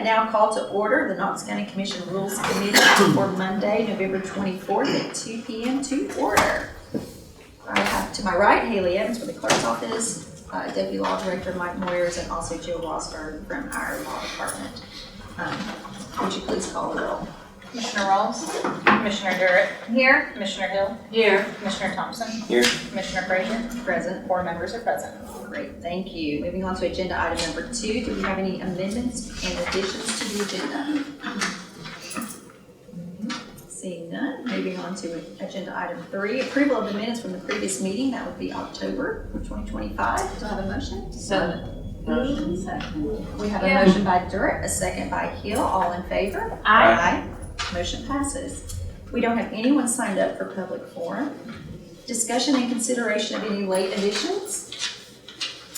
now call to order the Knox County Commission Rules Committee for Monday, November 24th at 2 p.m. to order. I have to my right Haley Evans from the Clerk's Office, Deputy Law Director Mike Moyers, and also Jill Rosberg from our Law Department. Would you please call the roll? Commissioner Rawls? Commissioner Durrett? Here. Commissioner Hill? Here. Commissioner Thompson? Here. Commissioner Frazier? Present. 4 members are present. Great, thank you. Moving on to agenda item number 2. Do we have any amendments and additions to the agenda? Seeing none, moving on to agenda item 3. Approval of the minutes from the previous meeting. That would be October of 2025. Do I have a motion? Motion second. We have a motion by Durrett, a second by Hill. All in favor? Aye. Motion passes. We don't have anyone signed up for public forum. Discussion and consideration of any late additions?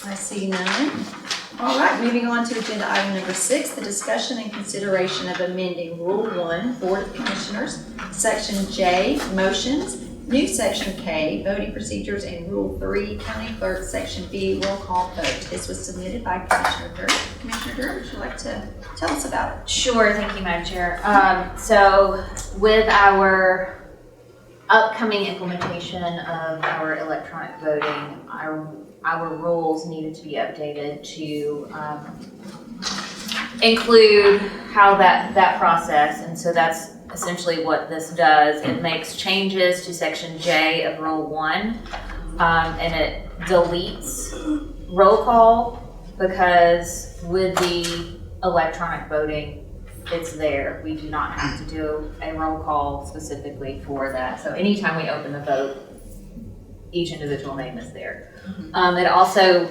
I see none. All right, moving on to agenda item number 6, the discussion and consideration of amending Rule 1, Board of Commissioners, Section J, Motions, new Section K, Voting Procedures, and Rule 3, County Clerk, Section B, Roll Call Vote. This was submitted by Commissioner Durrett. Commissioner Durrett, would you like to tell us about it? Sure, thank you, Madam Chair. So with our upcoming implementation of our electronic voting, our rules needed to be updated to include how that process, and so that's essentially what this does. It makes changes to Section J of Rule 1, and it deletes roll call, because with the electronic voting, it's there. We do not have to do a roll call specifically for that. So anytime we open the vote, each individual name is there. It also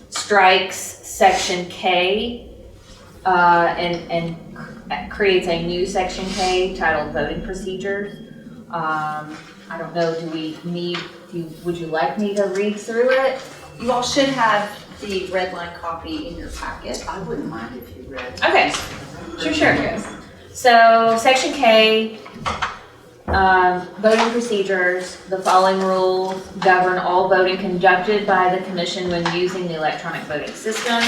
strikes Section K and creates a new Section K titled Voting Procedures. I don't know, would you like me to read through it? You all should have the red line copy in your packet. I wouldn't mind if you read. Okay, sure. So Section K, voting procedures. The following rules govern all voting conducted by the Commission when using the electronic voting system.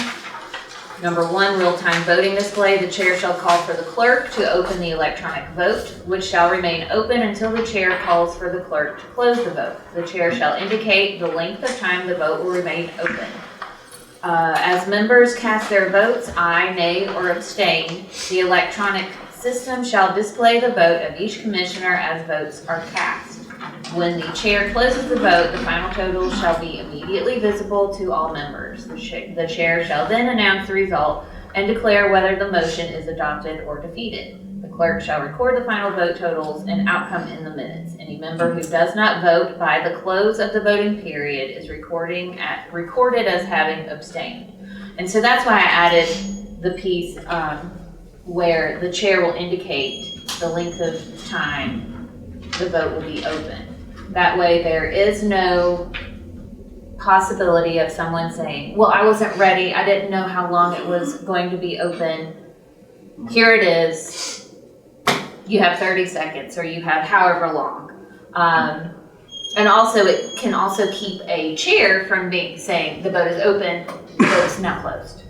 Number 1, real-time voting display. The chair shall call for the clerk to open the electronic vote, which shall remain open until the chair calls for the clerk to close the vote. The chair shall indicate the length of time the vote will remain open. As members cast their votes, aye, nay, or abstain, the electronic system shall display the vote of each commissioner as votes are cast. When the chair closes the vote, the final total shall be immediately visible to all members. The chair shall then announce the result and declare whether the motion is adopted or defeated. The clerk shall record the final vote totals and outcome in the minutes. Any member who does not vote by the close of the voting period is recorded as having abstained. And so that's why I added the piece where the chair will indicate the length of time the vote will be open. That way there is no possibility of someone saying, well, I wasn't ready, I didn't know how long it was going to be open. Here it is. You have 30 seconds, or you have however long. And also it can also keep a chair from saying the vote is open, the vote is now closed.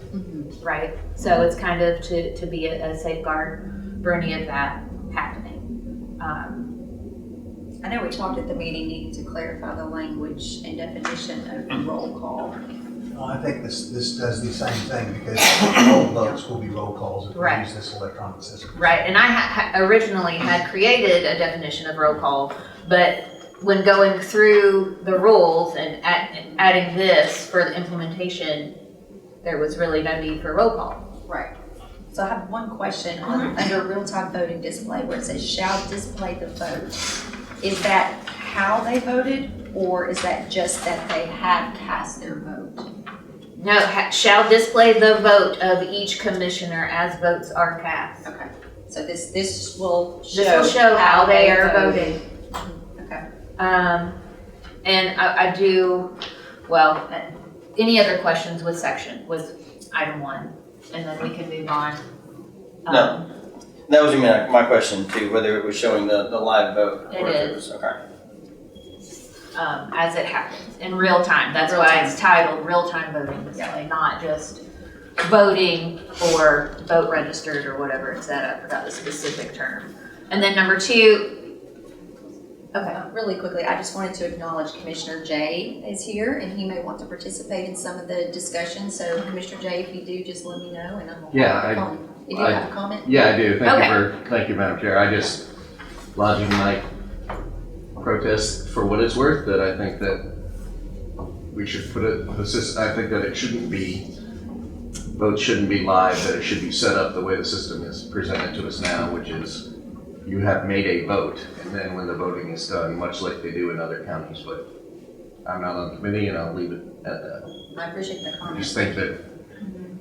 Right? So it's kind of to be a safeguard for any of that happening. I know we talked at the meeting needing to clarify the language and definition of roll call. I think this does the same thing, because all votes will be roll calls if we use this electronic system. Right, and I originally had created a definition of roll call, but when going through the rules and adding this for the implementation, there was really no need for roll call. Right. So I have one question on under real-time voting display where it says shall display the vote. Is that how they voted, or is that just that they have cast their vote? No, shall display the vote of each commissioner as votes are cast. Okay. So this will show how they are voting. Okay. And I do, well, any other questions with item 1, and then we can move on. No, that was my question too, whether it was showing the live vote. It is. Okay. As it happens in real time. That's why it's titled real-time voting display, not just voting or vote registered or whatever it said. I forgot the specific term. And then number 2, okay. Really quickly, I just wanted to acknowledge Commissioner Jay is here, and he may want to participate in some of the discussion. So Commissioner Jay, if you do, just let me know, and I'm Yeah, if you have a comment. Yeah, I do. Okay. Thank you, Madam Chair. I just lodging my protest for what it's worth, that I think that we should put it, I think that it shouldn't be, votes shouldn't be live, that it should be set up the way the system is presented to us now, which is you have made a vote, and then when the voting is done, much like they do in other counties, but I'm not on the committee and I'll leave it at that. I appreciate the I comment. just think that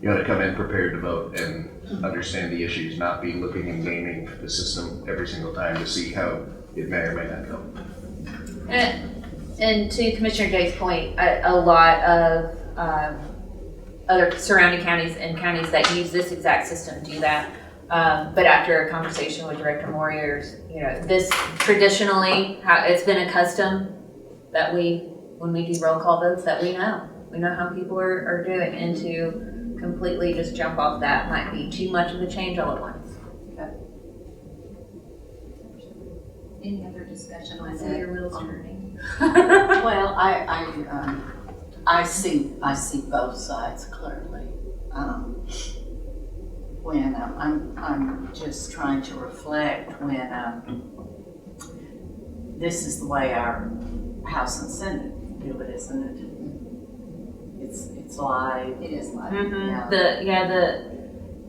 you gotta come in prepared to vote and understand the issues, not be looking and gaming the system every single time to see how it may or may not go. And to Commissioner Jay's point, a lot of other surrounding counties and counties that use this exact system do that. But after a conversation with Director Moriers, this traditionally, it's been a custom that when we do roll call votes, that we know how people are doing, and to completely just jump off that might be too much of a change all at once. Any other discussion on I see that? your wheels turning. Well, I see both sides clearly. When I'm just trying to reflect when this is the way our House and Senate do it, isn't it? It's live. It is live.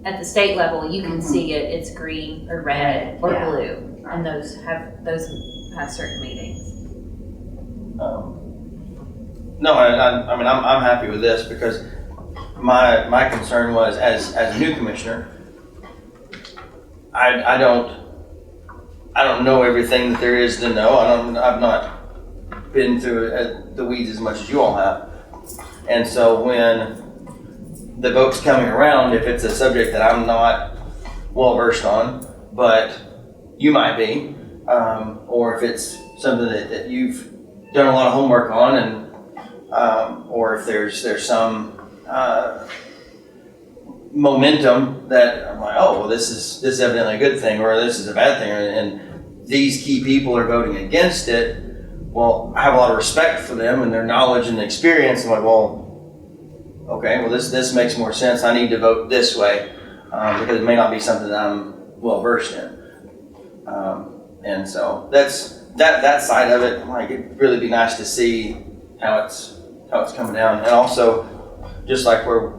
At the state level, you can see it. It's green or red or Yeah. blue, and those have certain meetings. No, I mean, I'm happy with this because my concern was as a new commissioner, I don't know everything that there is to know. I've not been through the weeds as much as you all have. And so when the vote's coming around, if it's a subject that I'm not well versed on, but you might be, or if it's something that you've done a lot of homework on, and or if there's some momentum that I'm like, oh, well, this is evidently a good thing, or this is a bad thing, and these key people are voting against it. Well, I have a lot of respect for them and their knowledge and experience. I'm like, well, okay, well, this makes more sense. I need to vote this way because it may not be something that I'm well versed in. And so that's that side of it. Like, it'd really be nice to see how it's coming down. And also, just like where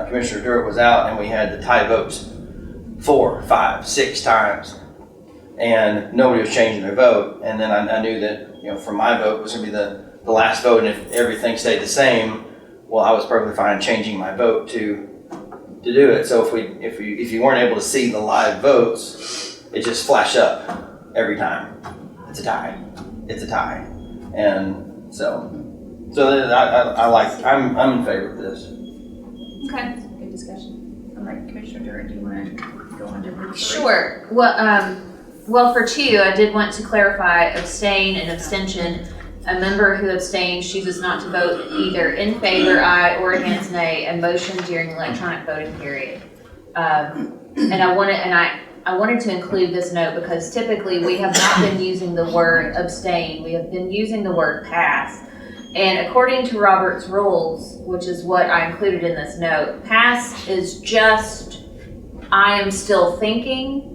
Commissioner Durrett was out and we had the tie votes 4, 5, 6 times, and nobody was changing their vote. And then I knew that, for my vote was going to be the last vote, and if everything stayed the same, well, I was perfectly fine changing my vote to do it. So if you weren't able to see the live votes, it just flash up every time. It's a tie. It's a tie. And so I'm in favor of this. Okay. Good discussion. All right, Commissioner Durrett, do you want to go on to group 3? Sure. Well, for 2, I did want to clarify abstain and abstention. A member who abstains chooses not to vote either in favor, aye, or against, nay, a motion during the electronic voting period. And I wanted to include this note because typically we have not been using the word abstain. We have been using the word pass. And according to Robert's rules, which is what I included in this note, pass is just, I am still thinking.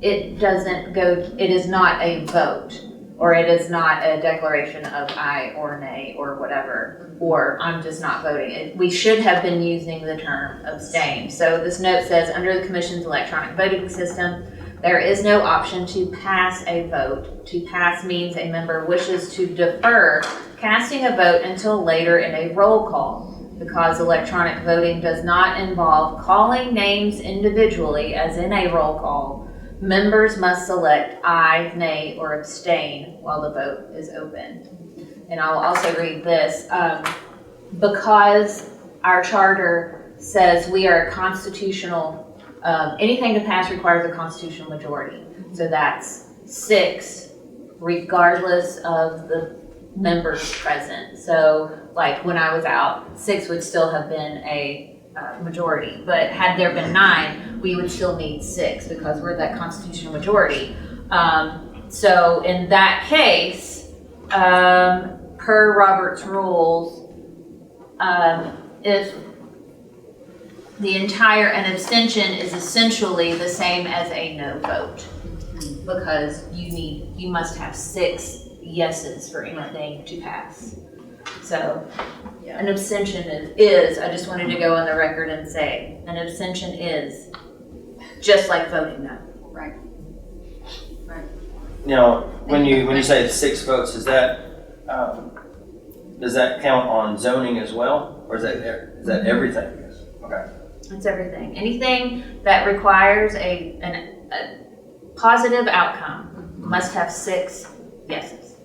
It is not a vote, or it is not a declaration of aye or nay or whatever, or I'm just not voting. We should have been using the term abstain. So this note says, under the Commission's electronic voting system, there is no option to pass a vote. To pass means a member wishes to defer casting a vote until later in a roll call. Because electronic voting does not involve calling names individually, as in a roll call, members must select aye, nay, or abstain while the vote is open. And I'll also read this. Because our charter says we are a constitutional, anything to pass requires a constitutional majority. So that's 6, regardless of the members present. So like when I was out, 6 would still have been a majority. But had there been 9, we would still need 6 because we're that constitutional majority. So in that case, per Robert's rules, if an abstention is essentially the same as a no vote, because you must have 6 yeses for anything to pass. So an abstention is, I just wanted to go on the record and say, an abstention is just like voting no. Right. Now, when you say 6 votes, does that count on zoning as well, or is that everything? Okay. It's everything. Anything that requires a positive outcome must have 6 yeses.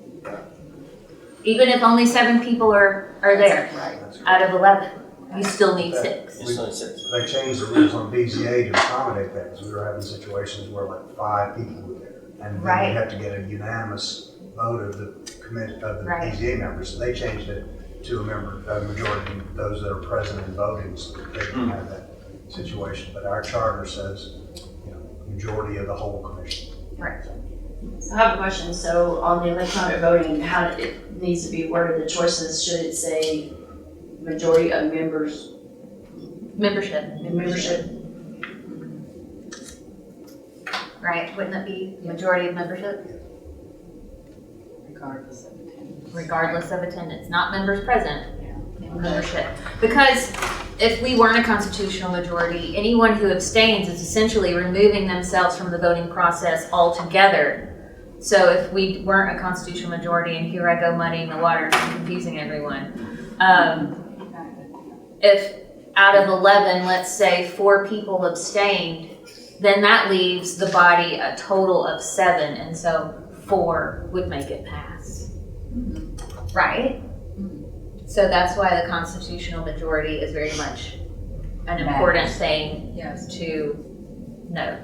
Even if only 7 people are there Right. out of 11, you still need 6. It's only 6. They changed the rules on BZA to accommodate that, because we were having situations where like 5 people were there. And then Right. we have to get a unanimous vote of the Right. BZA members. So they changed it to a majority of those that are present and voting, so that they can have that situation. But our charter says, majority of the whole commission. Right. I have a question. So on the electronic voting, how it needs to be worded, the choices, should it say majority of members Membership, in membership? right? Wouldn't that be majority of membership? Regardless of attendance. Regardless of attendance, not members present, membership. Because if we weren't a constitutional majority, anyone who abstains is essentially removing themselves from the voting process altogether. So if we weren't a constitutional majority, and here I go muddying the waters and confusing everyone, if out of 11, let's say 4 people abstained, then that leaves the body a total of 7, and so 4 would make it pass. Right? So that's why the constitutional majority is very much an important thing Yes. to note.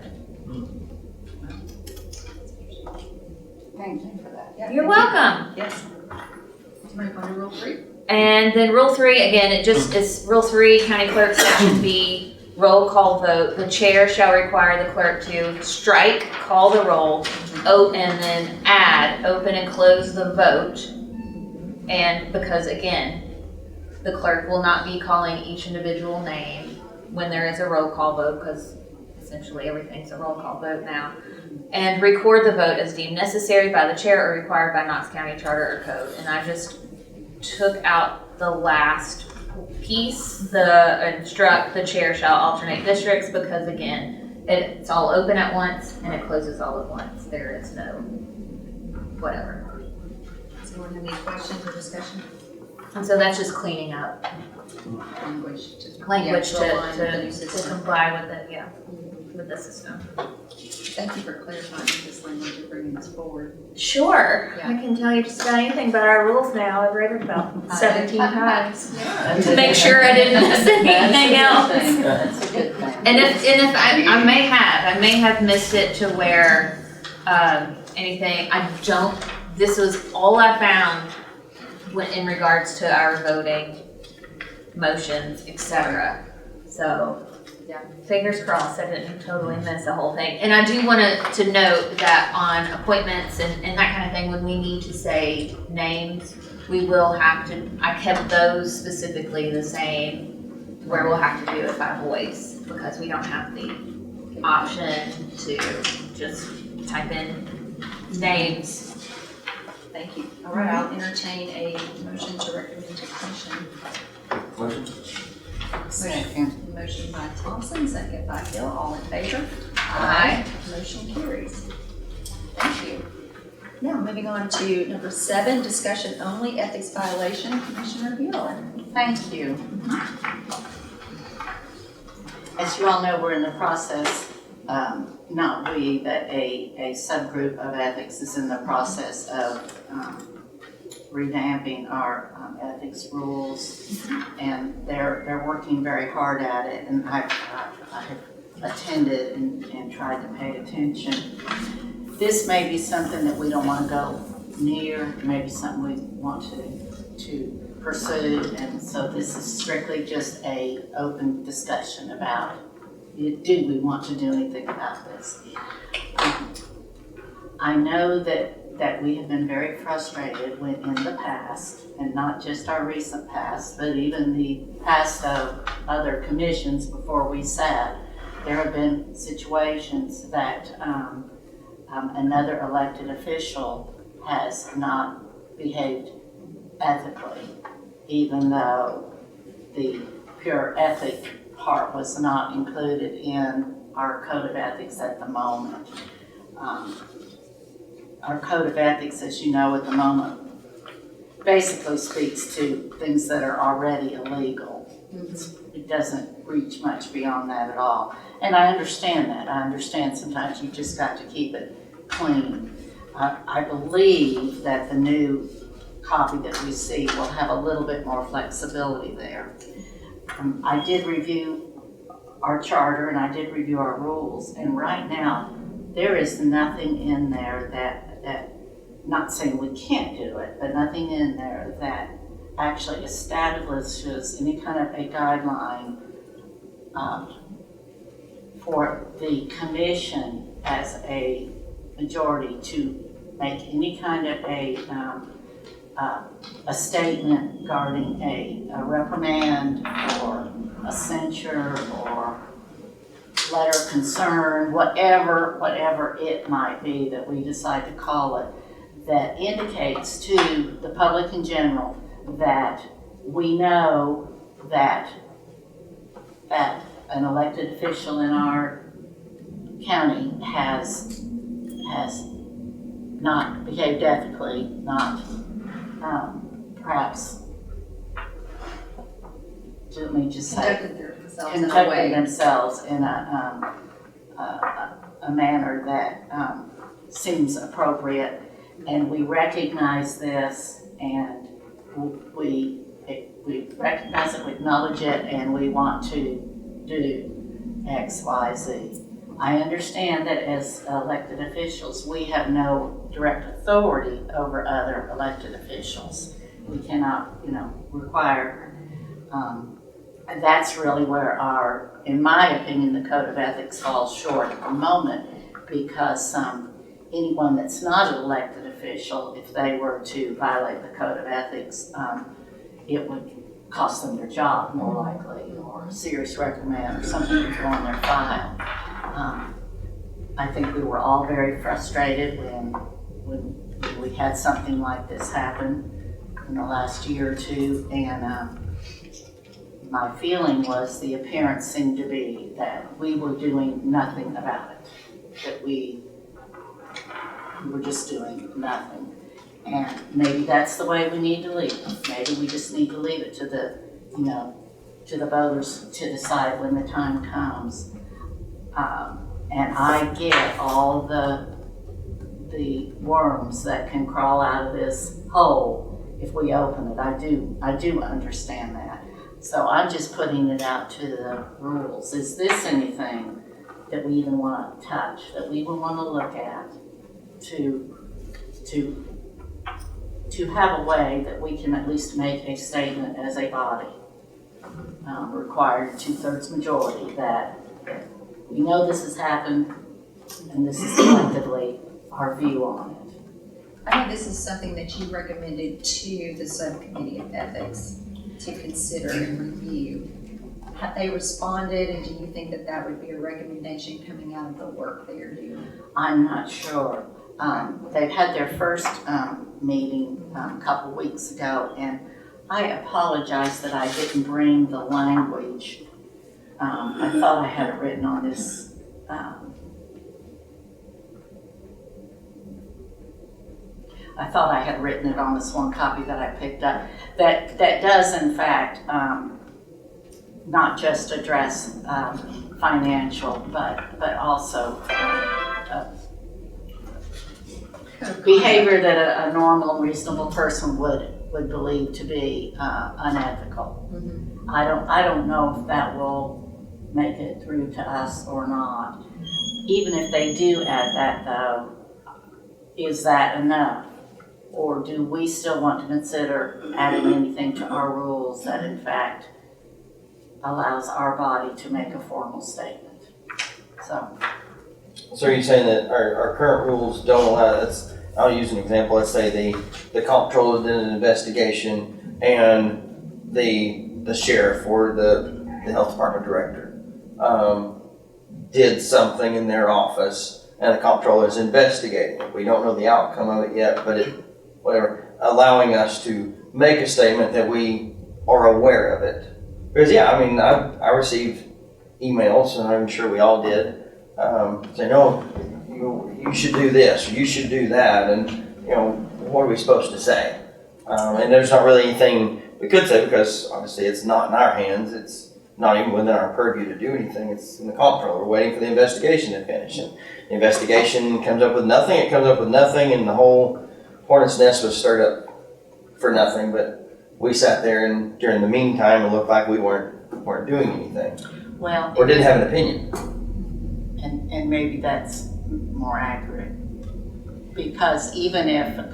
Thank you for that. Yeah, You're thank you. welcome. Yes. Move on to rule 3. And then rule 3, again, it just is rule 3, county clerk section B, roll call vote. The chair shall require the clerk to strike, call the roll, and then add, open and close the vote. And because again, the clerk will not be calling each individual name when there is a roll call vote, because essentially everything's a roll call vote now. And record the vote as deemed necessary by the chair or required by Knox County Charter or Code. And I just took out the last piece, the instruct the chair shall alternate districts, because again, it's all open at once and it closes all at once. There is no whatever. Does anyone have any questions or discussion? And so that's just cleaning up Language to. language Yeah, to align with the new to system. comply with it, with the system. Thank you for clarifying this language and bringing this forward. Sure, Yeah. I can tell you just about anything about our rules now. I've read it about 17 times to make sure I didn't miss anything else. That's a good thing. And if I may have missed it to where anything, this was all I found in regards to our voting motions, etc. So, yeah, fingers crossed I didn't totally miss the whole thing. And I do want to note that on appointments and that kind of thing, when we need to say names, we will have to, I kept those specifically the same, where we'll have to do it by voice, because we don't have the option to just type in names. Thank you. All right, I'll entertain a motion to recommend to commission. Motion? Second. Motion by Thompson, second by Hill, all in favor? Aye. Motion carries. Thank you. Now, moving on to number 7, discussion only, ethics violation, Commissioner Hill. Thank you. As you all know, we're in the process, not we, but a subgroup of ethics is in the process of revamping our ethics rules, and they're working very hard at it, and I have attended and tried to pay attention. This may be something that we don't want to go near, maybe something we want to pursued, and so this is strictly just a open discussion about, do we want to do anything about this? I know that we have been very frustrated when in the past, and not just our recent past, but even the past of other commissions before we sat, there have been situations that another elected official has not behaved ethically, even though the pure ethic part was not included in our code of ethics at the moment. Our code of ethics, as you know, at the moment, basically speaks to things that are already illegal. It doesn't reach much beyond that at all. And I understand that. I understand sometimes you just got to keep it clean. I believe that the new copy that we see will have a little bit more flexibility there. I did review our charter and I did review our rules, and right now there is nothing in there that not saying we can't do it, but nothing in there that actually establishes any kind of a guideline for the commission as a majority to make any kind of a statement regarding a reprimand or a censure or letter of concern, whatever it might be that we decide to call it, that indicates to the public in general that we know that an elected official in our county has not behaved ethically, not perhaps, let me just say, conducted themselves in a manner that seems appropriate, and we recognize this, and we recognize it, we acknowledge it, and we want to do X, Y, Z. I understand that as elected officials, we have no direct authority over other elected officials. We cannot, require. That's really where in my opinion, the code of ethics falls short at the moment, because anyone that's not an elected official, if they were to violate the code of ethics, it would cost them their job more likely, or a serious reprimand or something to go on their file. I think we were all very frustrated when we had something like this happen in the last year or two, and my feeling was the appearance seemed to be that we were doing nothing about it, that we were just doing nothing. And maybe that's the way we need to leave it. Maybe we just need to leave it to the voters to decide when the time comes. And I get all the worms that can crawl out of this hole if we open it. I do understand that. So I'm just putting it out to the rules. Is this anything that we even want to touch, that we even want to look at, to have a way that we can at least make a statement as a body, required 2/3 majority, that we know this has happened and this is collectively our view on it. I think this is something that you recommended to the subcommittee of ethics to consider and review. Have they responded, and do you think that that would be a recommendation coming out of the work they are doing? I'm not sure. They've had their first meeting a couple weeks ago, and I apologize that I didn't bring the language. I thought I had it written on this. I thought I had written it on this one copy that I picked up. That does, in fact, not just address financial, but also behavior that a normal, reasonable person would believe to be unethical. Mm-hmm. I don't know if that will make it through to us or not. Even if they do add that, though, is that enough? Or do we still want to consider adding anything to our rules that in fact allows our body to make a formal statement? So, So are you saying that our current rules don't allow, I'll use an example, let's say the comptroller did an investigation and the sheriff or the health department director did something in their office and the comptroller is investigating it. We don't know the outcome of it yet, but allowing us to make a statement that we are aware of it. Because yeah, I mean, I received emails, and I'm sure we all did, saying, no, you should do this, or you should do that, and what are we supposed to say? And there's not really anything we could say because obviously it's not in our hands. It's not even within our purview to do anything. It's in the comptroller. We're waiting for the investigation to finish. And the investigation comes up with nothing. It comes up with nothing, and the whole hornet's nest was stirred up for nothing. But we sat there, and during the meantime, it looked like we weren't doing anything, well, or didn't have an opinion. and maybe that's more accurate. Because even if a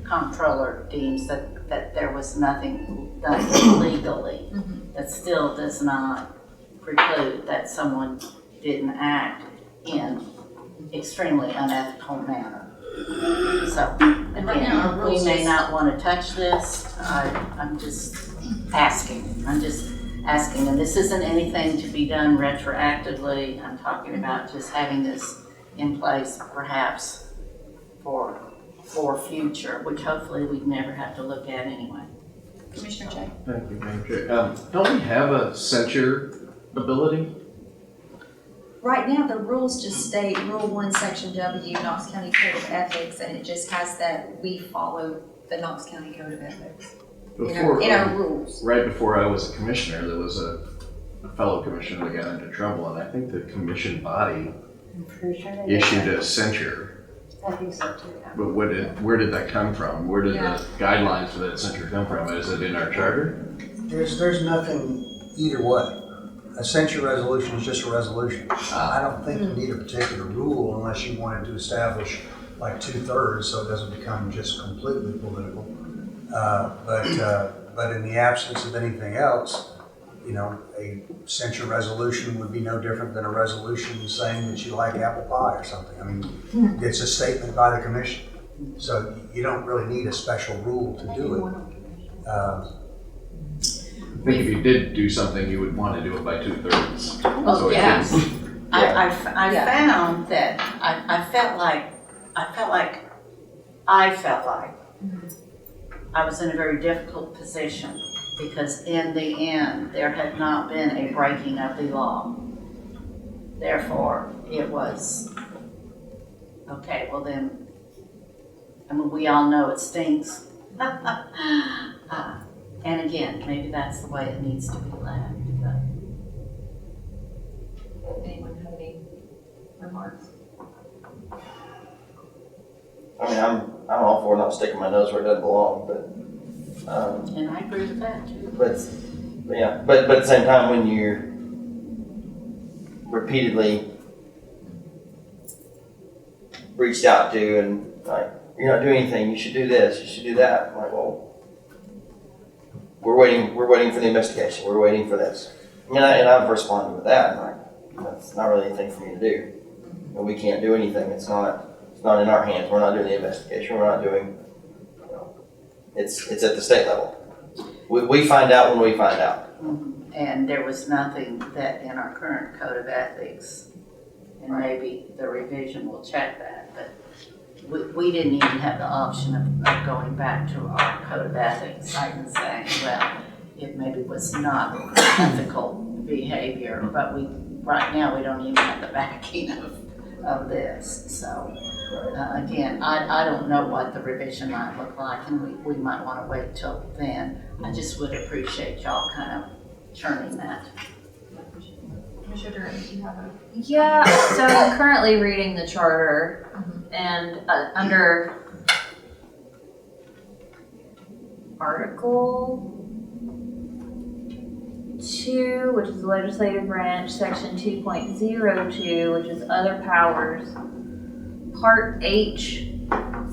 comptroller deems that there was nothing done illegally, that still does not preclude that someone didn't act in extremely unethical manner. So, And right now, our again, we rules may is- not want to touch this. I'm just asking. And this isn't anything to be done retroactively. I'm talking about just having this in place perhaps for future, which hopefully we'd never have to look at anyway. Commissioner Jay? Thank you, Madam Chair. Don't we have a censure ability? Right now, the rules just state Rule 1, Section W, Knox County Code of Ethics, and it just has that we follow the Knox County Code of Ethics in our rules. Right before I was a commissioner, there was a fellow commissioner that got into trouble, and I think the commission body I'm pretty sure they did issued that. a censure. I think so too, yeah. But where did that come from? Where did Yeah. the guidelines for that censure come from? Is it in our charter? There's nothing either way. A censure resolution is just a resolution. I don't think you need a particular rule unless you wanted to establish like 2/3 so it doesn't become just completely political. But in the absence of anything else, a censure resolution would be no different than a resolution saying that you like apple pie or something. I mean, it's a statement by the commission. So you don't really need a special rule to do it. I think if you did do something, you would want to do it by 2/3. Oh, So it yes. didn't- I Yeah. found that I felt like I was in a very difficult position because in the end, there had not been a breaking of the law. Therefore, it was, okay, well then, I mean, we all know it stinks. And again, maybe that's the way it needs to be left, but. Anyone have any remarks? I mean, I'm all for not sticking my nose where it doesn't belong, but And I agree with that too. but at the same time, when you're repeatedly reached out to and like, you're not doing anything, you should do this, you should do that. I'm like, well, we're waiting for the investigation, we're waiting for this. And I've responded with that, I'm like, that's not really anything for me to do. And we can't do anything, it's not in our hands, we're not doing the investigation, we're not doing, it's at the state level. We find out when we find out. And there was nothing that in our current code of ethics, and maybe the revision will check that, but we didn't even have the option of going back to our code of ethics and saying, well, it maybe was not ethical behavior, but right now we don't even have the backing of this. So again, I don't know what the revision might look like, and we might want to wait till then. I just would appreciate y'all kind of churning that. Commissioner Durant, do you have a? Yeah, so I'm currently reading the charter and under Article 2, which is the legislative branch, Section 2.02, which is other powers, Part H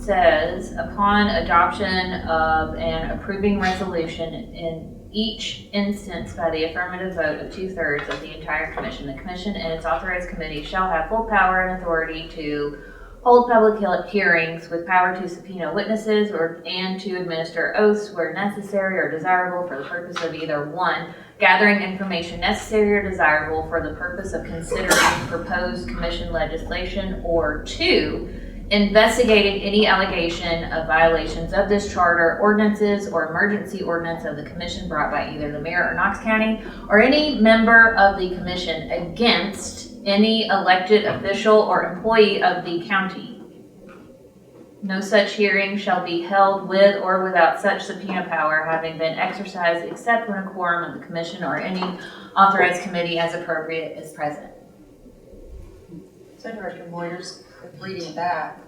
says, upon adoption of an approving resolution in each instance by the affirmative vote of 2/3 of the entire commission, the commission and its authorized committee shall have full power and authority to hold public hearings with power to subpoena witnesses and to administer oaths where necessary or desirable for the purpose of either 1, gathering information necessary or desirable for the purpose of considering proposed commission legislation, or 2, investigating any allegation of violations of this charter, ordinances, or emergency ordinance of the commission brought by either the mayor or Knox County or any member of the commission against any elected official or employee of the county. No such hearing shall be held with or without such subpoena power having been exercised except when a quorum of the commission or any authorized committee as appropriate is present. So Director Moyers, reading that.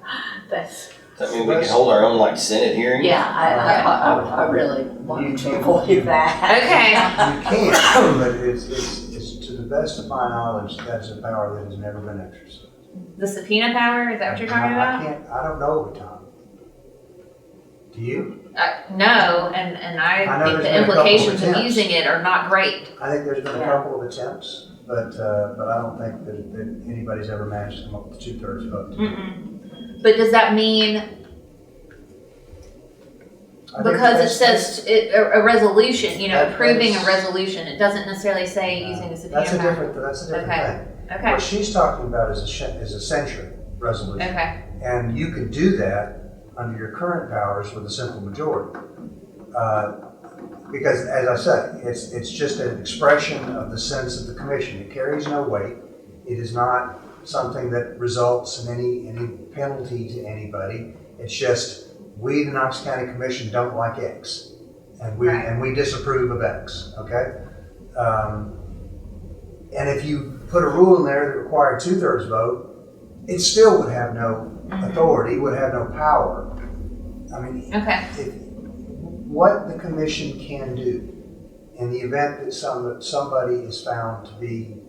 That's, Does that mean we can hold our own like Senate hearing? yeah, I really wanted to avoid that. Okay. You can, but it's to the best of my knowledge, that's a power that has never been exercised. The subpoena power, is that what you're talking about? I don't know of a time. Do you? No, and I know I think there's the been a couple of implications of attempts. using it are not great. I think there's been a Yeah. couple of attempts, but I don't think that anybody's ever managed to come up with 2/3 vote. But does that mean, I think because it that's- says a resolution, That- approving a that's- resolution, it doesn't necessarily say using the subpoena That's a power? different Okay. thing. Okay, What she's talking about is a censure resolution. okay, And you could do that under your current powers with a simple majority. Because as I said, it's just an expression of the sense of the commission. It carries no weight. It is not something that results in any penalty to anybody. It's just, we, the Knox County Commission, don't like X. And we disapprove of X, okay? And if you put a rule in there that required 2/3 vote, it still would have no authority, would have no power. I mean, okay, what the commission can do in the event that somebody is found to be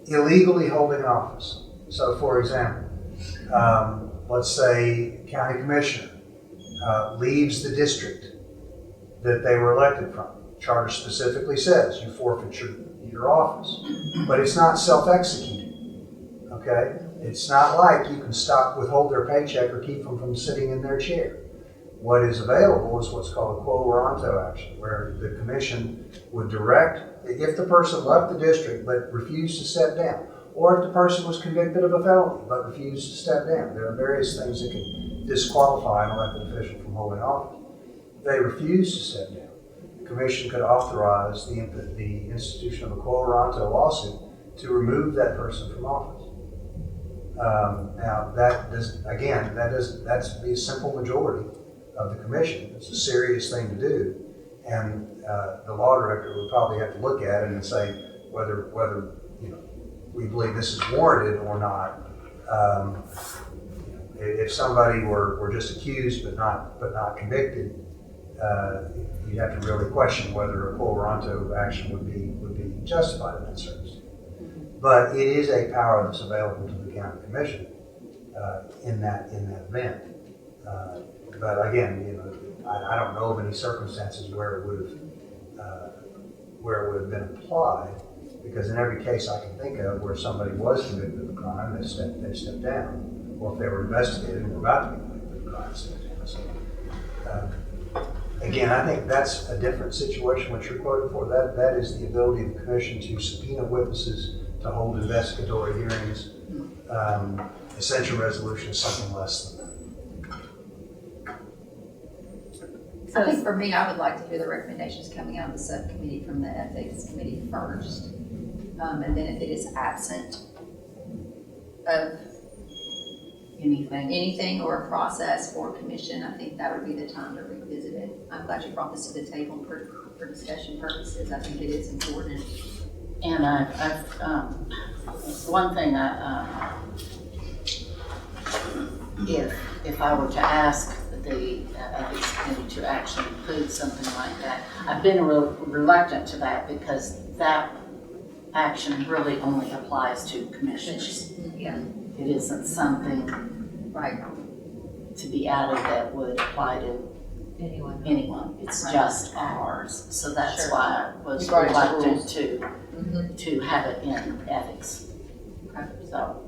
illegally holding office. So for example, let's say county commissioner leaves the district that they were elected from. Charter specifically says you forfeit your office, but it's not self-executing, okay? It's not like you can withhold their paycheck or keep them from sitting in their chair. What is available is what's called a quo warranto action, where the commission would direct, if the person left the district but refused to step down, or if the person was convicted of a felony but refused to step down. There are various things that can disqualify an elected official from holding office. If they refuse to step down, the commission could authorize the institution of a quo warranto lawsuit to remove that person from office. Now that's to be a simple majority of the commission. It's a serious thing to do, and the law director would probably have to look at it and say whether we believe this is warranted or not. If somebody were just accused but not convicted, you'd have to really question whether a quo warranto action would be justified in that circumstance. But it is a power that's available to the county commission in that event. But again, I don't know of any circumstances where it would have been applied, because in every case I can think of where somebody was convicted of a crime, they stepped down, or if they were investigated and were about to be convicted of a crime, stepped down. So, again, I think that's a different situation. What you're quoting for, that is the ability of the commission to subpoena witnesses, to hold investigatory hearings. Essential resolution is something less than that. I think for me, I would like to hear the recommendations coming out of the subcommittee from the ethics committee first. And then if it is absent of anything or a process or commission, I think that would be the time to revisit it. I'm glad you brought this to the table for discussion purposes. I think it is important. And one thing if I were to ask the ethics committee to actually include something like that, I've been reluctant to that, because that action really only applies to commissioners. yeah. It isn't something Right. to be added that would apply to Anyone? anyone. It's Right. just ours. So that's Sure. why I was You brought it to reluctant rules. to have it in ethics. Okay. So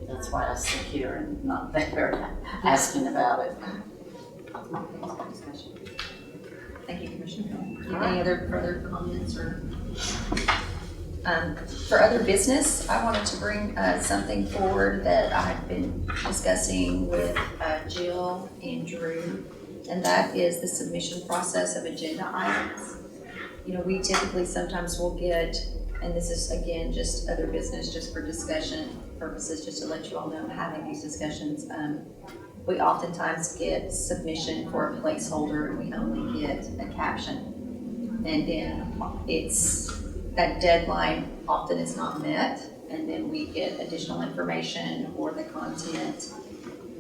that's why I sit here and not there asking about it. Thank you, Commissioner Hill. Do you have any other further comments or? For other business, I wanted to bring something forward that I've been discussing with Jill and Drew, and that is the submission process of agenda items. You know, we typically sometimes will get, and this is again, just other business, just for discussion purposes, just to let you all know I'm having these discussions. We oftentimes get submission for a placeholder and we only get a caption. And then that deadline often is not met, and then we get additional information or the content,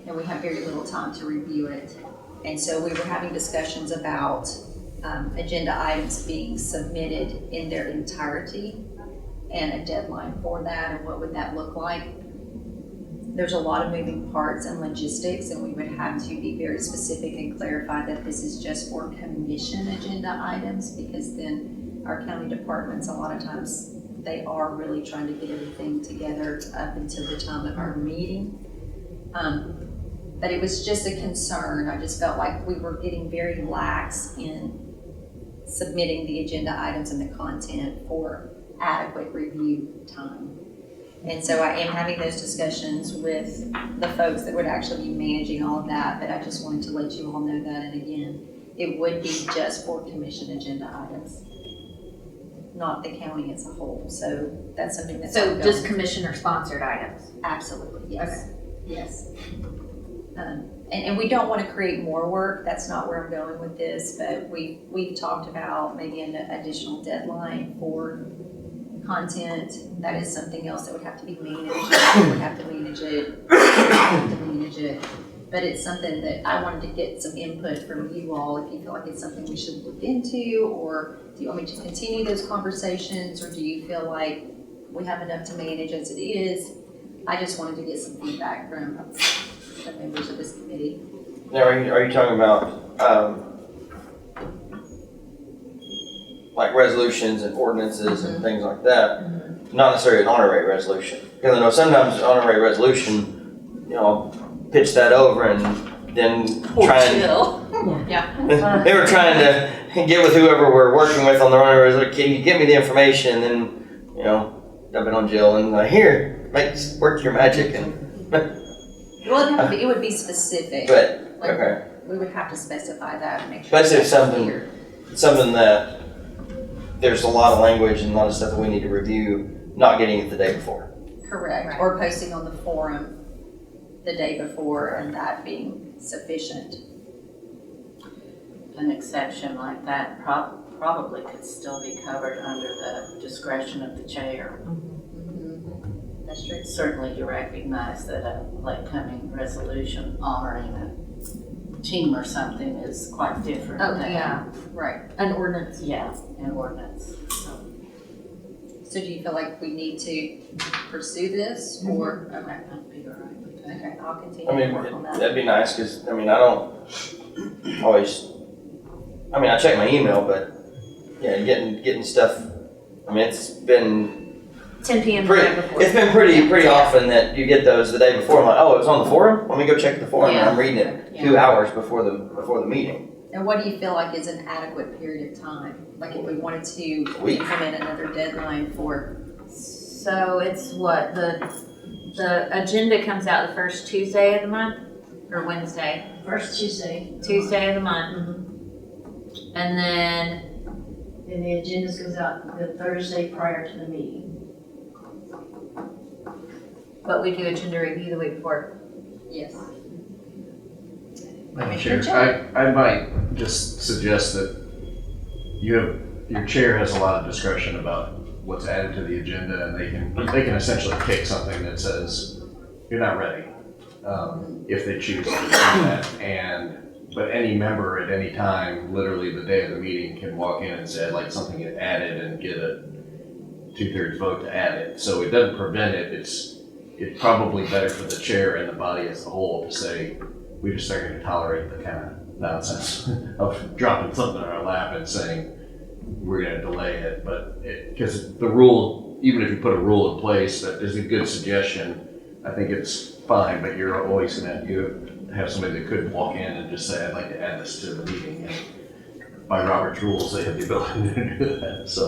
and we have very little time to review it. And so we were having discussions about agenda items being submitted in their entirety and a deadline for that, and what would that look like. There's a lot of moving parts and logistics, and we would have to be very specific and clarify that this is just for commission agenda items, because then our county departments, a lot of times, they are really trying to get everything together up until the time of our meeting. But it was just a concern. I just felt like we were getting very lax in submitting the agenda items and the content for adequate review time. And so I am having those discussions with the folks that would actually be managing all of that, but I just wanted to let you all know that. And again, it would be just for commission agenda items, not the county as a whole. So that's something that's So ongoing. just commissioner-sponsored items? Absolutely, yes, yes. And we don't want to create more work. That's not where I'm going with this, but we've talked about maybe an additional deadline for content. That is something else that would have to be managed. We would have to manage it. We have to manage it. But it's something that I wanted to get some input from you all, if you feel like it's something we should look into, or do you want me to continue those conversations, or do you feel like we have enough to manage as it is? I just wanted to get some feedback from the members of this committee. Now, are you talking about, like resolutions and ordinances and things like that? Not necessarily an honor rate resolution. Because I know sometimes an honor rate resolution, you know, pitch that over and then try and, they were trying to get with whoever we're working with on the honor rate. Can you give me the information? And then, you know, dump it on Jill and like, here, work your magic. And Well, it would be specific. but, Like, okay. we would have to specify that and make sure. Especially if that's clear. something that there's a lot of language and a lot of stuff that we need to review, not getting it the day before. Correct, Right. or posting on the forum the day before and that being sufficient. An exception like that probably could still be covered under the discretion of the chair. That's true. Certainly you recognize that a late-coming resolution honoring a team or something is quite different Oh, than. yeah, Right. an ordinance. Yeah, an ordinance. So do you feel like we need to pursue this or, okay, I'd be all right with that. okay, I'll continue I to mean, work on that. that'd be nice, cause I mean, I don't always, I mean, I check my email, but yeah, getting stuff, I mean, it's been 10 p.m. the night before. it's been pretty often that you get those the day before. I'm like, oh, it was on the forum? Let me go check the forum, and I'm reading it 2 hours before the meeting. And what do you feel like is an adequate period of time? Like if we wanted to Week. implement another deadline for, So it's what, the agenda comes out the first Tuesday of the month, or Wednesday? First Tuesday. Tuesday of the month. And then, And the agendas goes out the Thursday prior to the meeting. but we do agenda review the week before. yes. Madam Commissioner Chair, I might just suggest that your chair has a lot of discretion about what's added to the agenda, and they can essentially kick something that says, you're not ready, if they choose to do that. But any member at any time, literally the day of the meeting, can walk in and say, I'd like something added, and get a 2/3 vote to add it. So it doesn't prevent it, it's probably better for the chair and the body as a whole to say, we just aren't going to tolerate the kind of nonsense of dropping something in our lap and saying, we're going to delay it. But because the rule, even if you put a rule in place that is a good suggestion, I think it's fine, but you're always going to have somebody that could walk in and just say, I'd like to add this to the meeting. And by Robert's rules, they have the ability to do that. So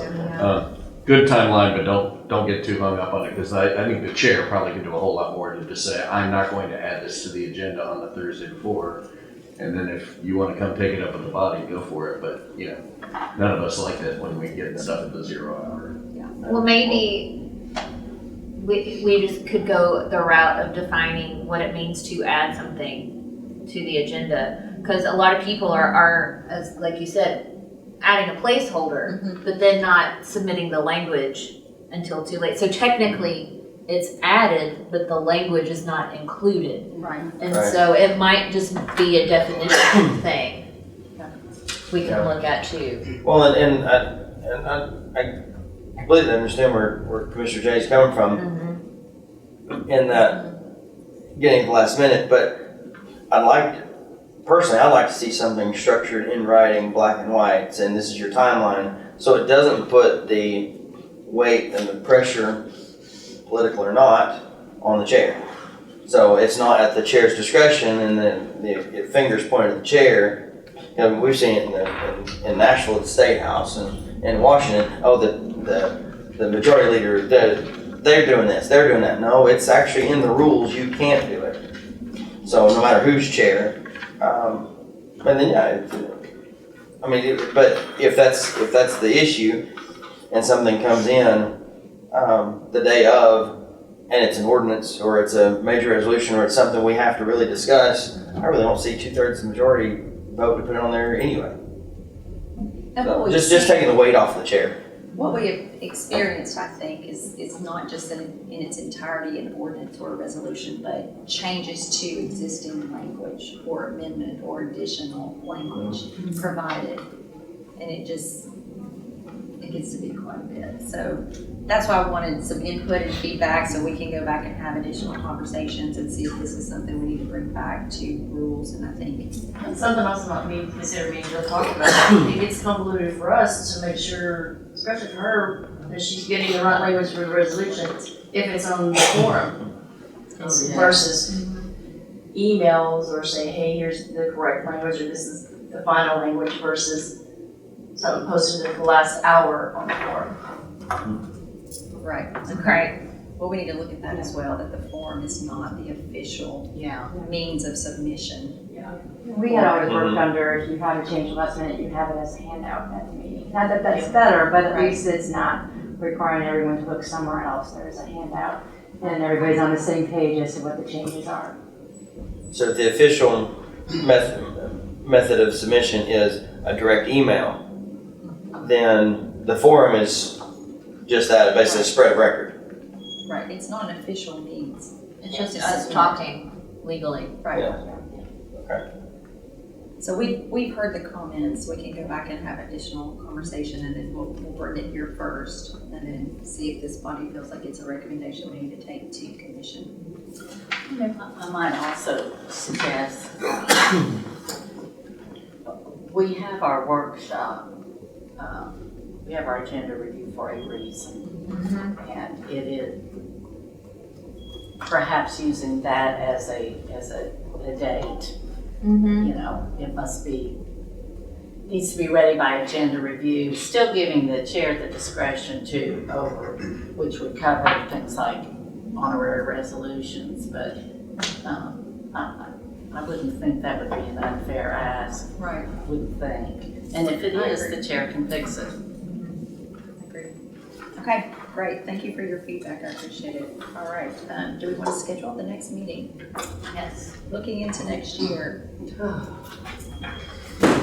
good timeline, but don't get too hung up on it, because I think the chair probably can do a whole lot more to just say, I'm not going to add this to the agenda on the Thursday before. And then if you want to come take it up with the body, go for it. But, you know, none of us like it when we get stuff at the 0 hour. Well, maybe we just could go the route of defining what it means to add something to the agenda. Because a lot of people are, as like you said, adding a placeholder, but then not submitting the language until too late. So technically, it's added, but the language is not included. Right. And Right. so it might just be a definition thing we can Yeah. look at too. Well, and I completely understand where Commissioner Jay's coming from in that getting at the last minute, but I'd like to see something structured in writing, black and white, saying this is your timeline, so it doesn't put the weight and the pressure, political or not, on the chair. So it's not at the chair's discretion, and then the fingers pointed at the chair. You know, we've seen it in Nashville at the State House and in Washington. Oh, the majority leader, they're doing this, they're doing that. No, it's actually in the rules. You can't do it. So no matter who's chair. And then but if that's the issue, and something comes in the day of, and it's an ordinance or it's a major resolution or it's something we have to really discuss, I really don't see 2/3 the majority vote to put it on there anyway. And So what we've just seen- taking the weight off the chair. What we have experienced, I think, is not just in its entirety an ordinance or a resolution, but changes to existing language or amendment or additional language provided. And it gets to be quite a bit. So that's why I wanted some input and feedback so we can go back and have additional conversations and see if this is something we need to bring back to rules. And I think And something else might be considered being to talk about. It gets convoluted for us to make sure, especially for her, that she's getting the right language for the resolutions, if it's on the forum. Versus emails or say, hey, here's the correct language, or this is the final language, versus something posted at the last hour on the forum. right. Okay. Well, we need to look at that as well, that the form is not the official means of submission. We had always worked under, if you had a change last minute, you'd have it as a handout at the meeting. Not that that's better, but at Right. least it's not requiring everyone to look somewhere else. There's a handout, and everybody's on the same page as to what the changes are. So if the official method of submission is a direct email, then the forum is just that, basically a spread of record. Right, it's not an official means. It's just us talking legally. Right. Yeah. Okay. So we've heard the comments, we can go back and have additional conversation, and then we'll bring it here first, and then see if this body feels like it's a recommendation we need to take to commission. I might also suggest, we have our workshop, we have our agenda review for a reason. And it is perhaps using that as a date. You know, it needs to be ready by agenda review, still giving the chair the discretion to over, which would cover things like honorary resolutions, but I wouldn't think that would be an unfair ask, Right. wouldn't think. And if it is, the chair can fix it. Agreed. Okay, great, thank you for your feedback, I appreciate it. All right, do we want to schedule the next meeting? Yes. Looking into next year.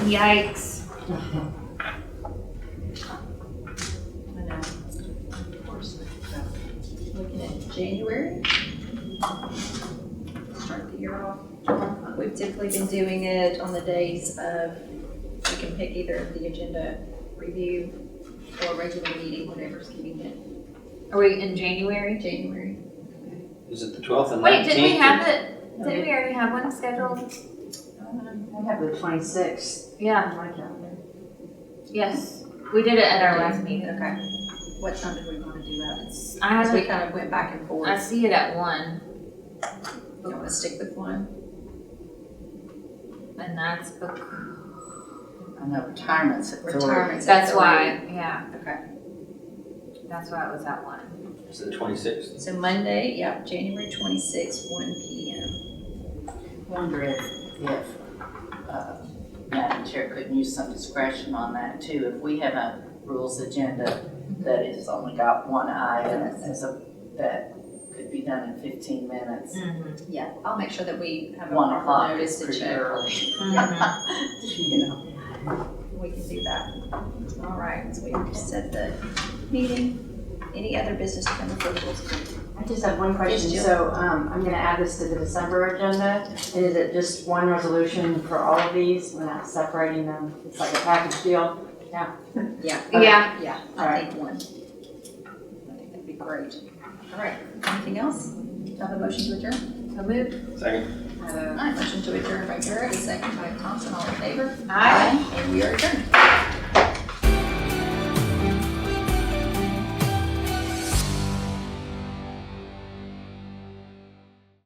Yikes. I know. Of course. Looking at January. Start the year off. We've typically been doing it on the days of, we can pick either the agenda review or regular meeting, whatever's convenient. Are we in January? January. Is it the 12th and 19th? Wait, didn't we have it, didn't we already have one scheduled? I have the 26th Yeah, on my calendar. yes, we did it at our last meeting. Okay. What time did we want to do that? I Because we haven't, kind of went back and I forth. see it at 1, You want to stick with one? and that's, I know retirement's at 3. Retirement's at that's why, yeah, Okay. that's why it was at 1. It's the 26th. So Monday, yep, January 26th, 1 p.m. Wonder if Madam Chair could use some discretion on that too. If we have a rules agenda that has only got one item that could be done in 15 minutes. Yeah, I'll make sure that we have a 1 proper o'clock notice is to pretty check. early. Mm-hmm. You know. We can do that. All right, so we set the meeting. Any other business to come before the rules committee? I just have one question. Yes, Jill. So I'm gonna add this to the December agenda. And is it just one resolution for all of these? We're not separating them? It's like a package deal? Yeah. Yeah. Yeah, All I right. think one. I think that'd be great. All right, anything else? Do you have a motion to adjourn? So moved. Second. All right, motion to adjourn by Garrett, a second by Thompson, all in favor? Aye. And we are adjourned.